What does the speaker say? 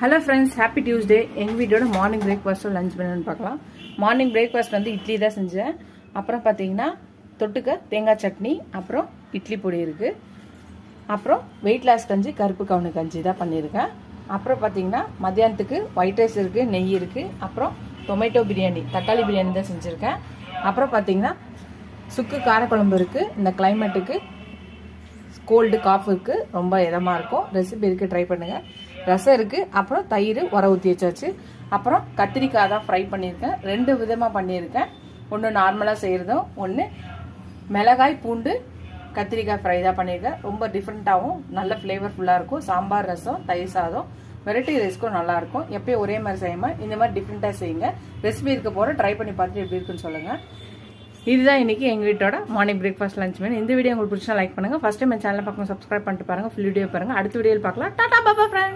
Hello friends, happy Tuesday. எங்கள் வீட்டோட morning பிரேக்ஃபாஸ்ட்டோ lunch மெனுன்னு பார்க்கலாம். மார்னிங் பிரேக்ஃபாஸ்ட் வந்து இட்லி தான் செஞ்சேன். அப்புறம் பார்த்தீங்கன்னா தொட்டுக்க தேங்காய் சட்னி, அப்புறம் இட்லி பொடி இருக்குது. அப்புறம் வெயிட் லாஸ் கஞ்சி, கருப்பு கவுனு கஞ்சி தான் பண்ணியிருக்கேன். அப்புறம் பார்த்தீங்கன்னா மத்தியானத்துக்கு ஒயிட் ரைஸ் இருக்குது, நெய் இருக்குது. அப்புறம் டொமேட்டோ பிரியாணி, தக்காளி பிரியாணி தான் செஞ்சுருக்கேன். அப்புறம் பார்த்தீங்கன்னா சுக்கு காரக்குழம்பு இருக்குது. இந்த கிளைமேட்டுக்கு கோல்டு காஃப் இருக்குது, ரொம்ப இதமாக இருக்கும். ரெசிபி இருக்குது, ட்ரை பண்ணுங்கள். ரசம் இருக்குது. அப்புறம் தயிர் உர ஊற்றி வச்சாச்சு. அப்புறம் கத்திரிக்காய் தான் ஃப்ரை பண்ணியிருக்கேன். 2 விதமாக பண்ணியிருக்கேன். ஒன்று நார்மலாக செய்கிறதும், ஒன்று மிளகாய் பூண்டு கத்திரிக்காய் ஃப்ரை தான் பண்ணியிருக்கேன். ரொம்ப டிஃப்ரெண்ட்டாகவும் நல்ல ஃப்ளேவர்ஃபுல்லாக இருக்கும். சாம்பார், ரசம், தயிர் சாதம், வெரைட்டி ரைஸ்க்கும் நல்லாயிருக்கும். எப்பயும் ஒரே மாதிரி செய்யாமல் இந்த மாதிரி டிஃப்ரெண்ட்டாக செய்யுங்க. ரெசிபி இருக்க போகிற ட்ரை பண்ணி பார்த்துட்டு எப்படி இருக்குன்னு சொல்லுங்கள். இதுதான் இன்றைக்கி எங்கள் வீட்டோட மார்னிங் பிரேக்ஃபாஸ்ட் லஞ்ச் மெனு. இந்த வீடியோ உங்களுக்கு பிடிச்சா லைக் பண்ணுங்கள். ஃபஸ்ட் டைம் என் சேனலை பார்க்கணும், சப்ஸ்கிரைப் பண்ணிட்டு பாருங்கள். ஃபுல் வீடியோ பாருங்கள். அடுத்த வீடியோவில் பார்க்கலாம். டாடா பாபா ஃப்ரெண்ட்ஸ்.